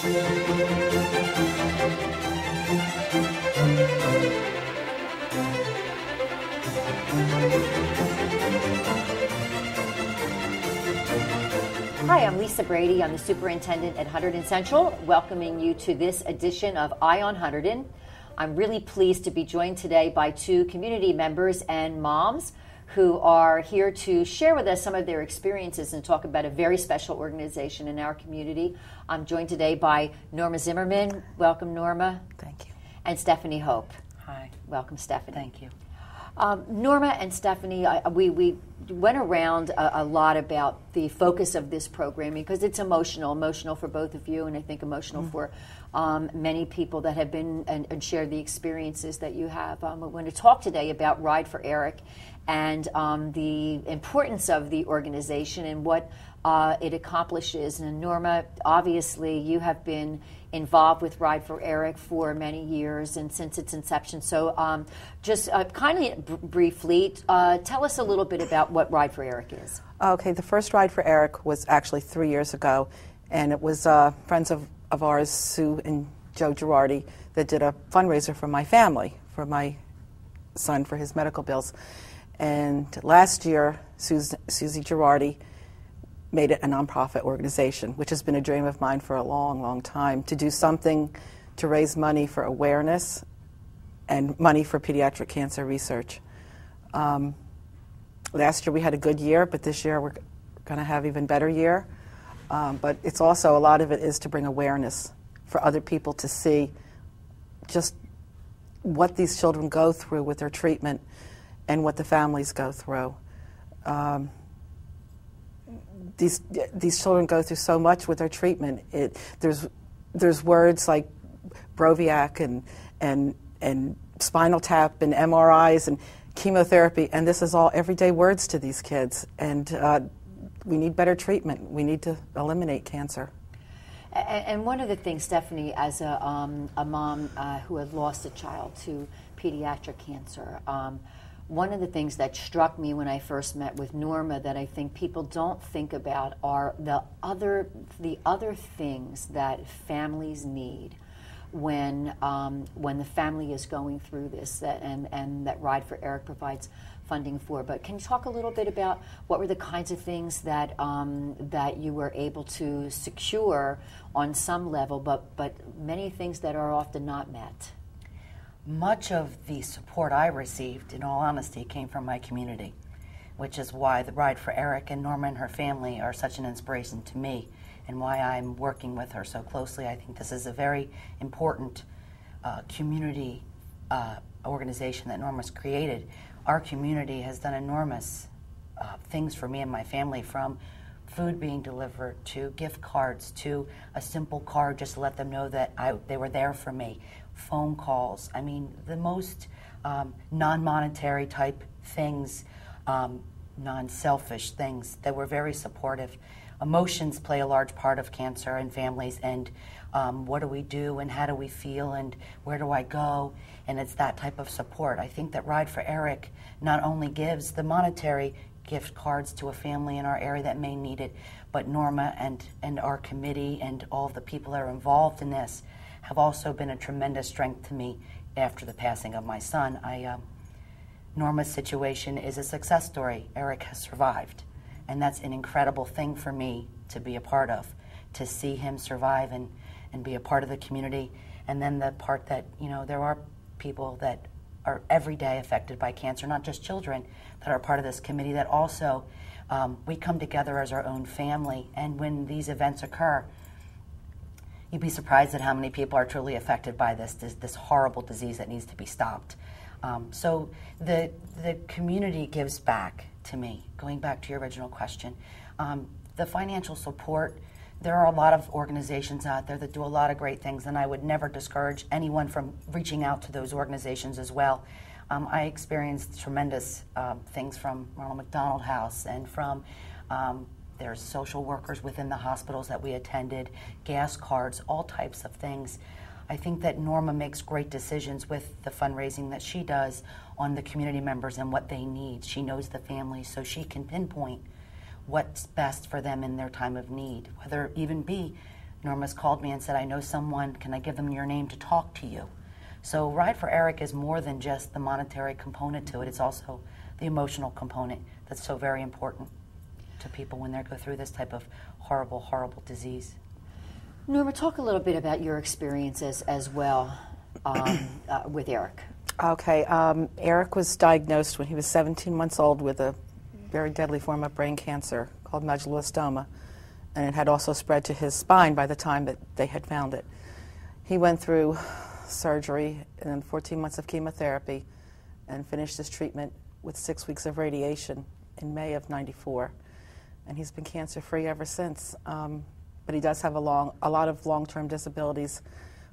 Hi, I'm Lisa Brady. I'm the superintendent at Hunterdon Central, welcoming you to this edition of Eye on Hunterdon. I'm really pleased to be joined today by two community members and moms who are here to share with us some of their experiences and talk about a very special organization in our community. I'm joined today by Norma Zimmerman. Welcome, Norma. Thank you. And Stephanie Hope. Hi. Welcome, Stephanie. Thank you. Norma and Stephanie, we went around a lot about the focus of this programming because it's emotional for both of you, and I think emotional for many people that have been and shared the experiences that you have. We're going to talk today about Ride for Eric and the importance of the organization and what it accomplishes. And Norma, obviously you have been involved with Ride for Eric for many years and since its inception. So just kindly, briefly, tell us a little bit about what Ride for Eric is. Okay, the first Ride for Eric was actually 3 years ago, and it was friends of ours, Sue and Joe Girardi, that did a fundraiser for my family, for my son, for his medical bills. And last year, Susie Girardi made it a nonprofit organization, which has been a dream of mine for a long, long time, to do something to raise money for awareness and money for pediatric cancer research. Last year we had a good year, but this year we're going to have even better year. But it's also, a lot of it is to bring awareness for other people to see just what these children go through with their treatment and what the families go through. These children go through so much with their treatment. There's words like Broviac and spinal tap and MRIs and chemotherapy, and this is all everyday words to these kids. And we need better treatment. We need to eliminate cancer. And one of the things, Stephanie, as a mom who had lost a child to pediatric cancer, one of the things that struck me when I first met with Norma that I think people don't think about are the other things that families need when the family is going through this, and that Ride for Eric provides funding for. But can you talk a little bit about what were the kinds of things that that you were able to secure on some level, but many things that are often not met? Much of the support I received, in all honesty, came from my community, which is why the Ride for Eric and Norma and her family are such an inspiration to me, and why I'm working with her so closely. I think this is a very important community organization that Norma's created. Our community has done enormous things for me and my family, from food being delivered to gift cards to a simple card just to let them know that they were there for me. Phone calls. I mean, the most non-monetary type things, non-selfish things that were very supportive. Emotions play a large part of cancer and families, and what do we do and how do we feel and where do I go? And it's that type of support. I think that Ride for Eric not only gives the monetary gift cards to a family in our area that may need it, but Norma and our committee and all of the people that are involved in this have also been a tremendous strength to me after the passing of my son. Norma's situation is a success story. Eric has survived, and that's an incredible thing for me to be a part of, to see him survive and be a part of the community. And then the part that, you know, there are people that are every day affected by cancer, not just children, that are part of this committee, that also we come together as our own family. And when these events occur, you'd be surprised at how many people are truly affected by this horrible disease that needs to be stopped. So the community gives back to me. Going back to your original question, the financial support, there are a lot of organizations out there that do a lot of great things, and I would never discourage anyone from reaching out to those organizations as well. I experienced tremendous things from Ronald McDonald House and from there's social workers within the hospitals that we attended, gas cards, all types of things. I think that Norma makes great decisions with the fundraising that she does on the community members and what they need. She knows the families, so she can pinpoint what's best for them in their time of need, whether it even be Norma's called me and said, I know someone, can I give them your name to talk to you? So Ride for Eric is more than just the monetary component to it. It's also the emotional component that's so very important to people when they go through this type of horrible, horrible disease. Norma, talk a little bit about your experiences as well with Eric. Okay, Eric was diagnosed when he was 17 months old with a very deadly form of brain cancer called medulloblastoma, and it had also spread to his spine by the time that they had found it. He went through surgery and then 14 months of chemotherapy and finished his treatment with 6 weeks of radiation in May of '94, and he's been cancer-free ever since. But he does have a lot of long-term disabilities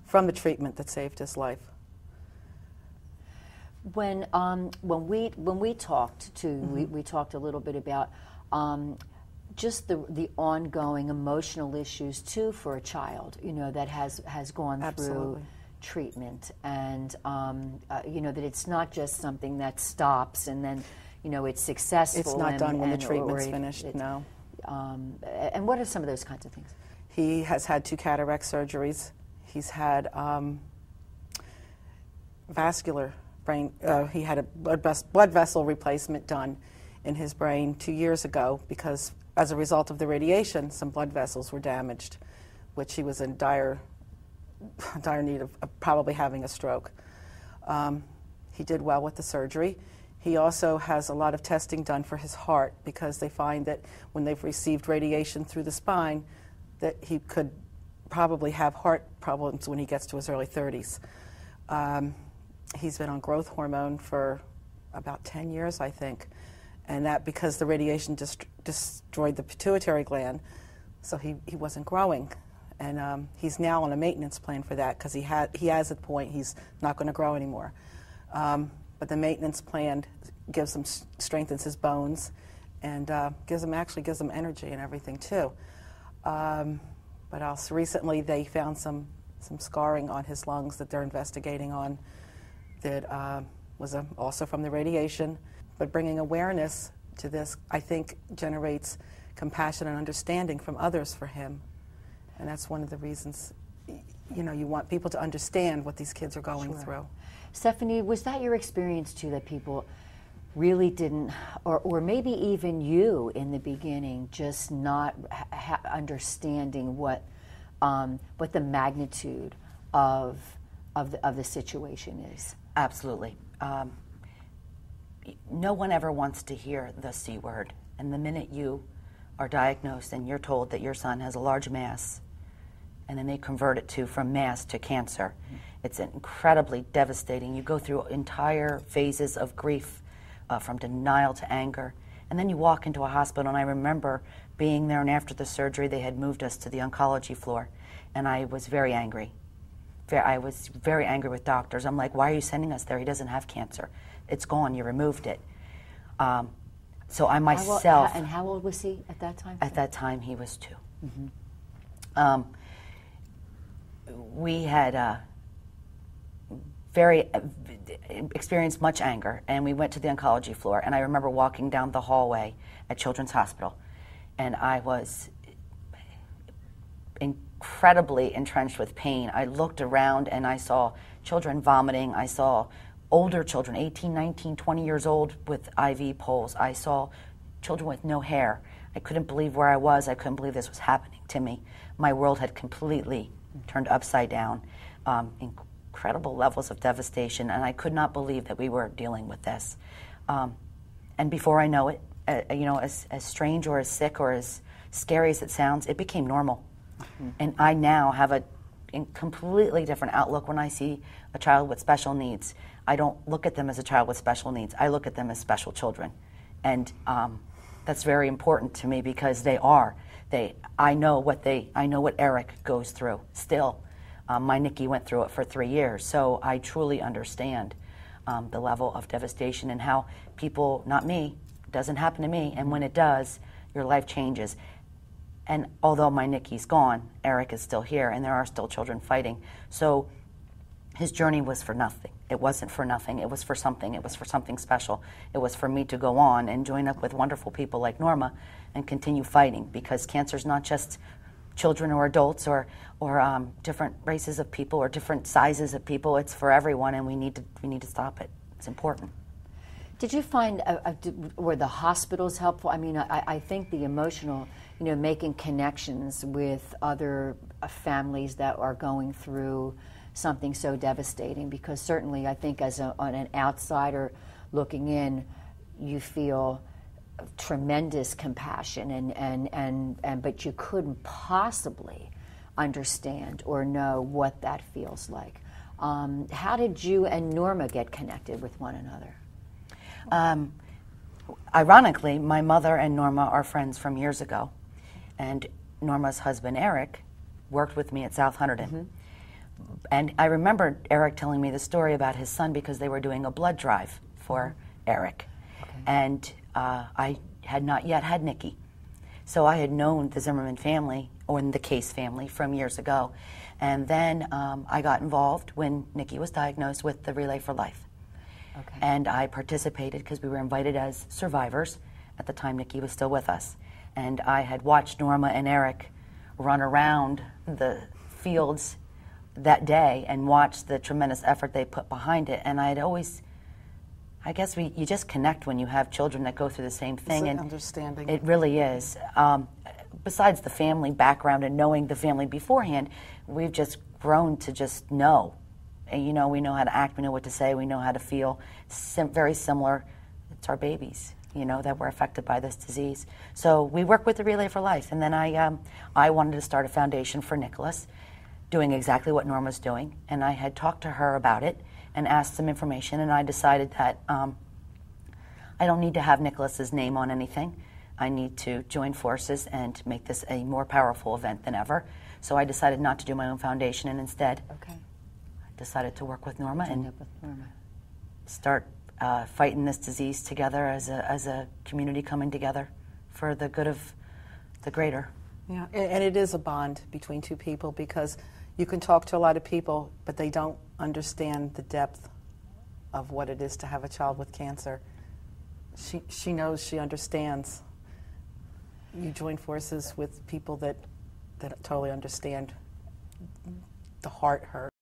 from the treatment that saved his life. When we talked to, we talked a little bit about just the ongoing emotional issues too for a child, you know, that has gone through treatment, and you know, that it's not just something that stops and then, you know, it's successful. It's not done when the treatment's finished. No. And what are some of those kinds of things? He has had 2 cataract surgeries. He's had vascular brain. He had a blood vessel replacement done in his brain 2 years ago because, as a result of the radiation, some blood vessels were damaged, which he was in dire need of probably having a stroke. He did well with the surgery. He also has a lot of testing done for his heart because they find that when they've received radiation through the spine, that he could probably have heart problems when he gets to his early 30s. He's been on growth hormone for about 10 years, I think, and that because the radiation destroyed the pituitary gland, so he wasn't growing. And he's now on a maintenance plan for that because he has a point he's not going to grow anymore. But the maintenance plan gives him, strengthens his bones, and gives him energy and everything too. But also recently they found some scarring on his lungs that they're investigating on that was also from the radiation. But bringing awareness to this, I think, generates compassion and understanding from others for him. And that's one of the reasons, you know, you want people to understand what these kids are going through. Stephanie, was that your experience too, that people really didn't, or maybe even you in the beginning, just not understanding what the magnitude of the situation is? Absolutely. No one ever wants to hear the C word, and the minute you are diagnosed and you're told that your son has a large mass, and then they convert it from mass to cancer, it's incredibly devastating. You go through entire phases of grief, from denial to anger, and then you walk into a hospital, and I remember being there, and after the surgery they had moved us to the oncology floor, and I was very angry. I was very angry with doctors. I'm like, why are you sending us there? He doesn't have cancer. It's gone. You removed it. So I myself... And how old was he at that time? At that time, he was 2. Mm-hmm. We had experienced much anger, and we went to the oncology floor, and I remember walking down the hallway at Children's Hospital, and I was incredibly entrenched with pain. I looked around, and I saw children vomiting. I saw older children, 18, 19, 20 years old, with IV poles. I saw children with no hair. I couldn't believe where I was. I couldn't believe this was happening to me. My world had completely turned upside down. Incredible levels of devastation, and I could not believe that we were dealing with this. And before I know it, you know, as strange or as sick or as scary as it sounds, it became normal. Mm-hmm. And I now have a completely different outlook when I see a child with special needs. I don't look at them as a child with special needs. I look at them as special children. And that's very important to me because they are. I know what Eric goes through still. My Nikki went through it for 3 years, so I truly understand the level of devastation and how people, not me, it doesn't happen to me, and when it does, your life changes. And although my Nikki's gone, Eric is still here, and there are still children fighting. So his journey was for nothing. It wasn't for nothing. It was for something. It was for something special. It was for me to go on and join up with wonderful people like Norma and continue fighting, because cancer's not just children or adults or different races of people or different sizes of people. It's for everyone, and we need to stop it. It's important. Did you find, were the hospitals helpful? I mean, I think the emotional, making connections with other families that are going through something so devastating, because certainly I think as on an outsider looking in, you feel tremendous compassion and but you couldn't possibly understand or know what that feels like. How did you and Norma get connected with one another? Ironically, my mother and Norma are friends from years ago, and Norma's husband Eric worked with me at South Hunterdon. Mm-hmm. And I remember Eric telling me the story about his son because they were doing a blood drive for Eric. Okay. And I had not yet had Nikki. So I had known the Zimmerman family, or the Case family, from years ago. And then I got involved when Nikki was diagnosed with the Relay for Life. Okay. And I participated because we were invited as survivors. At the time, Nikki was still with us. And I had watched Norma and Eric run around the fields that day and watched the tremendous effort they put behind it. And I had always, I guess you just connect when you have children that go through the same thing. It's and understanding. It really is. Besides the family background and knowing the family beforehand, we've just grown to just know. And, we know how to act, we know what to say, we know how to feel. Very similar to our babies, that were affected by this disease. So we work with the Relay for Life. And then I wanted to start a foundation for Nicholas, doing exactly what Norma's doing. And I had talked to her about it and asked some information, and I decided that I don't need to have Nicholas's name on anything. I need to join forces and make this a more powerful event than ever. So I decided not to do my own foundation, and instead decided to work with Norma and start fighting this disease together as a community coming together for the good of the greater. Yeah, and it is a bond between two people, because you can talk to a lot of people, but they don't understand the depth of what it is to have a child with cancer. She knows, she understands. You join forces with people that totally understand the heart hurt.